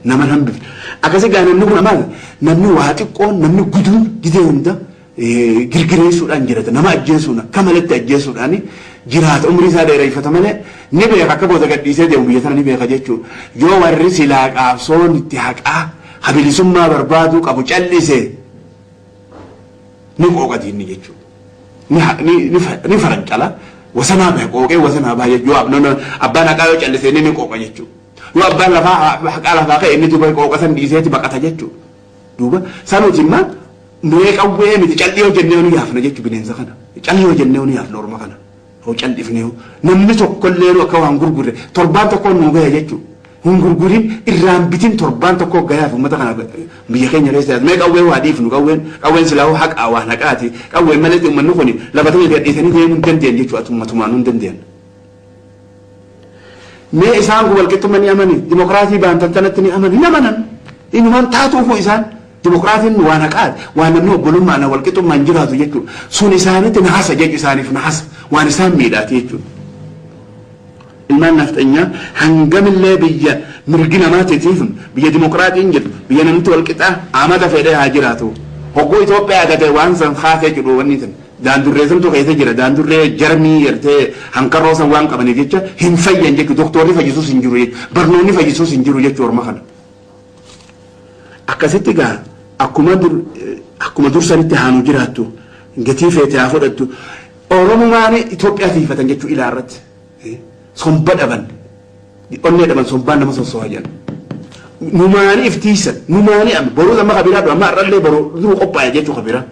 nama hambif akasi gaa namni kun maal namni waa xiqqoon namni guduun gidee hunda girgireessuudhaan jirata nama ajjeesuudhaan kamalatti ajjeesuudhaan jiraata umrii isaa dheereeffata malee ni beeka akka booda gadhiisee deemu biyya sana ni beeka jechuudha yoo warri silaa qaabsoon itti haqaa habilisummaa barbaaduu qabu callise ni qooqatiinni jechuudha ni farancala wasanaa bahe qooqee wasanaa bahe yoo abbaan haqaa yoo callise ni qooqa jechuudha yoo abbaan lafaa haqaa lafaa ka'e inni duuba qooqatan dhiiseeti baqata jechuudha duuba sanuuti immoo mee qawwee miti calliyoo jennee nu yaafna jechuudha bineensa kana calliyoo jennee nu yaafna orma kana hoo callifnee namni tokkollee akka waan gurgurre torbaan tokko nu gahe jechuudha hun gurgurin irraan bitin torbaan tokko gayaaf ummata kana biyya keenya reessa mee qawwee waa dhiifnu qawween silaa haqaa waan haqaati qawween malee ummanni kun labatanii gadhiisanii deemuu hin dandeenye jechuudha ummatumaan nu hin dandeenye mee isaan kun walqixxummaa ni amani dimokiraatii baantantanatti ni amani ni amanan inumaan taatuufu isaan dimokiraatiin waan haqaati waan namni obbolummaan walqixxummaan jiraatu jechuudha sun isaanitti nahasa jechu isaaniif nahasa waan isaan miidhaati jechuudha ilmaan nafxanyaa hangamillee biyya mirgina maatiitiif biyya dimokiraatiin jedhu biyya namni walqixaa amata fedhee haa jiraatu hogguu Itoophiyaa gate waan san haasee jedhu wanni san daandurree santu keessa jira daandurree jarmii yertee hankarroo san waan qabaniif jecha hin fayyan jechu doktorri fayyisuus hin jiru barnoonni fayyisuus hin jiru jechuu orma kana akkasitti gaa akkuma dursanitti haanu jiraattu gatii feete haa fudhattu oromumaan Itoophiyaa tiifatan jechuu ilaarratti somba dhaban onnee dhaban sombaan nama sossoha jedhan numaani iftiisan numaani am boruu amma kabiraa dhu amma arrallee boruu duru qophaa'e jechuu kabiraa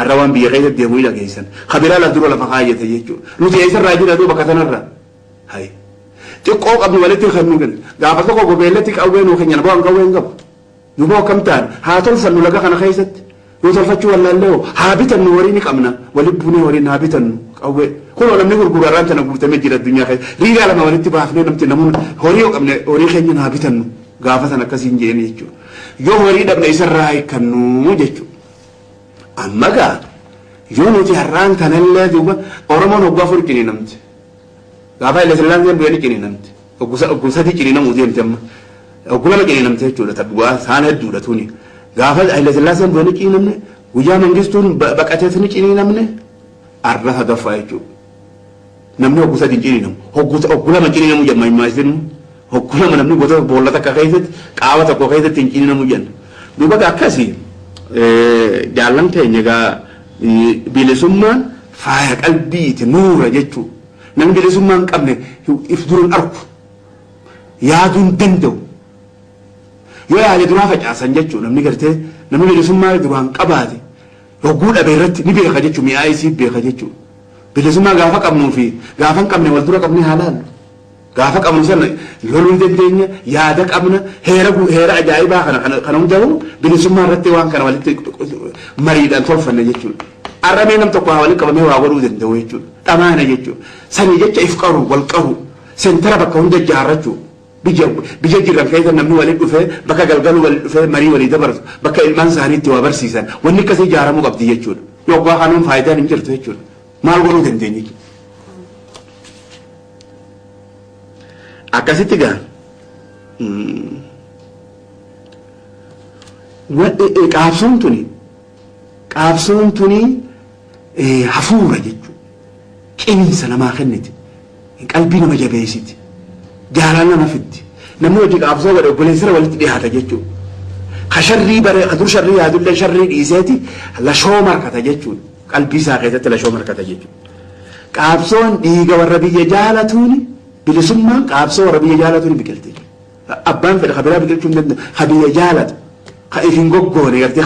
arra waan biyya keessatti deemuu dhageessan kabiraa la dura lafa kaayyate jechuu nuti eessarraa jira duu bakka sanarra hay xiqqoo qabnu walitti kennu gan gaafa tokko gobeellatti qawwee nuu keenyan bo'an qawween qabu duuba akkam ta'an haa tolfannu laga kana keessatti yoo tolfachuu wallaallee haa bitannu horii ni qabna walitti bunee horii haa bitannu qawwee kunoo namni gurguru arraan tana guutamee jira addunyaa keessa riigaa lama walitti baafnee namti namoonni horii yoo qabne horii keenya haa bitannu gaafa san akkasiin jeeni jechuudha yoo horii dhabne isarraa hiikkannu jechuudha amma gaa yoo nuti har'aan kanallee duuba oromoon hoggaa afur cini namti gaafa illee sillaaseen du'e ni cini namti oggusati cini namuu deemte amma oggulama cini namte jechuudha taddu'aa saan hedduudha tuni gaafa illee sillaaseen du'e ni cini namne guyyaa mangistuun baqatees ni cini namne arra sadaffaa jechuudha namni oggusati cini namu oggulama cini namu jamma immaasinu oggulama namni gosa boolla takka keessatti qaama tokko keessatti hin cini namu jenna duuba akkasii jaallan keenya gaa bilisummaan faaya qalbiiti nuura jechuudha namni bilisummaan qabne if duruun arku yaaduun danda'u yoo yaade duraa facaasan jechuudha namni gartee namni bilisummaa duraan qabaate hogguu dhabe irratti ni beeka jechuudha mi'aa isii beeka jechuudha bilisummaa gaafa qabnuu fi gaafa hin qabne wal dura qabne haalaan gaafa qabnu sana loluu dandeenya yaada qabna heera ajaa'ibaa kana hundaa'u bilisummaa irratti waan kana walitti mariidhaan tolfanne jechuudha arramee nam tokko waliin qabamee waa godhuu danda'u jechuudha dhamaana jechuudha sanii jecha if qaru wal qaru seentara bakka hunda ijaarrachuu biyya jiran keessa namni waliin dhufee bakka galgaluu waliin dhufee marii walii dabarsu bakka ilmaan isaaniitti waa barsiisan wanni akkasii ijaaramuu qabdi jechuudha yoggaa kanuun faayidaan hin jirtu jechuudha maal godhuu dandeenya akkasitti gaa qaabsoon tuni hafuura jechuudha qinsa namaa kenniti qalbii nama jabeessiti jaalala nama fiddi namni hojii qaabsoo godhe obboleessira walitti dhiyaata jechuudha kasharrii bare adur sharrii yaadullee sharrii dhiiseeti lashoo markata jechuudha qalbii isaa keessatti lashoo markata jechuudha qaabsoon dhiiga warra biyya jaalatuuni bilisummaan qaabsoo warra biyya jaalatuuni biqilti abbaan fedha kabiraa biqilchuu hin danda'u kabiyya jaalatu ka ifin goggoone gartee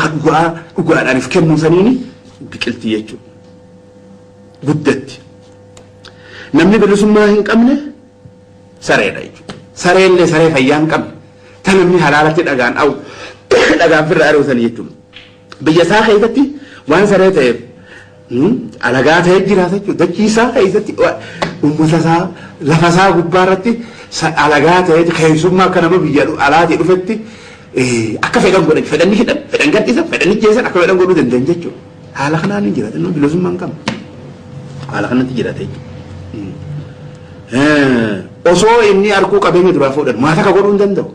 dhugaadhaan if kennuu saniini biqilti jechuudha guddatti namni bilisummaa hin qabne sareedha jechuudha sareellee saree fayyaa hin qabne ta namni halaalatti dhagaan dhawu dhagaan firra ari'usan jechuudha biyya isaa keessatti waan saree ta'eef alagaa ta'ee jiraata jechuudha dachii isaa keessatti uummata isaa lafa isaa gubbaa irratti alagaa ta'ee keessummaa akka nama biyya alaatii dhufetti akka fedhan godhan fedhanni hidhan fedhan gadhiisan fedhanni jeesan akka fedhan godhuu danda'an jechuudha haala kanaan hin jiraatan nu bilisummaa hin qabne haala kanatti jiraata jechuudha osoo inni arkuu qabeenya duraa fuudhan maata akka godhuu hin danda'u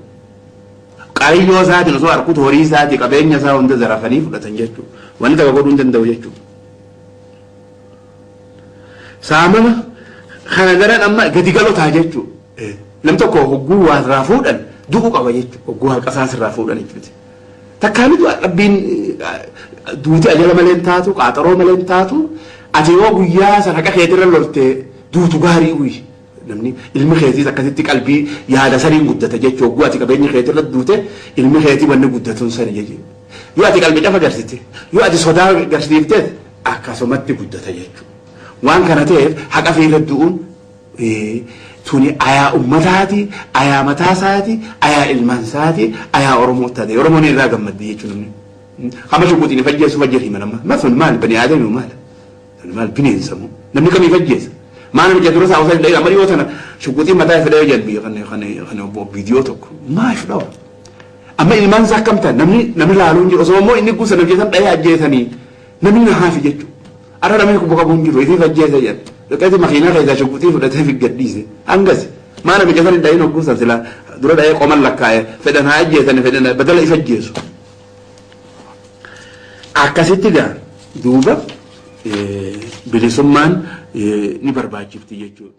qabiyyoo isaatiin osoo harkuutu horii isaatii qabeenya isaa hunda zarafanii fudhatan jechuudha. Wanni takka godhuu hin danda'u jechuudha. Saamama kana daran amma gadi galotaa jechuudha. Nam tokko hogguu waa irraa fuudhan du'uu qaba jechuudha. Hogguu haqa isaas irraa fuudhan jechuudha. Takkaanitu dhabbiin duuti ajala malee hin taatu qaaxaroo malee hin taatu ati yoo guyyaa sana haqa keetirra loltee duutu gaarii uyi. Namni ilmi keetii akkasitti qalbii yaada saniin guddata jechuudha. Hogguu ati qabeenya keetirra duute ilmi keetii wanni guddatuun sani jechuudha. Yoo ati qalbii cafa garsite yoo ati sodaa garsiifte akkasumatti guddata jechuudha. Waan kana ta'eef haqa fiira du'uun tuni ayaa ummataati, ayaa mataasaati, ayaa ilmaansaati, ayaa Oromoo taate. Oromoon irraa gammaddi jechuudha. Hama shukuutiin fajjeessu fajjeetii manamma. Mafun maal bani aadami maal? Maal bineensa moo? Namni kamii fajjeessa? Maana biyya dura saawusaa illee amma dhiyoo tana shukuutiin mataa fedhee jalbii kana viidiyoo tokko maal fudhawa? Amma ilmaansa akkam ta'an namni laaluun jiru osoo immoo inni guusan hojjetan dhahee ajjeesanii namni na haafi jechuudha. Ara namni kubba qabuun jiru itti fajjeessa jedha. Dhaqeeti makiinaa keessaa shukuutii fudhatee fi gadhiise. Hangasi maana biyya sana dhahee hogguusan sila dura dhahee qoman lakkaa'e fedhan haa ajjeesanii fedhan badala ifa ajjeesu. Akkasitti gaa duuba bilisummaan ni barbaachifti jechuudha.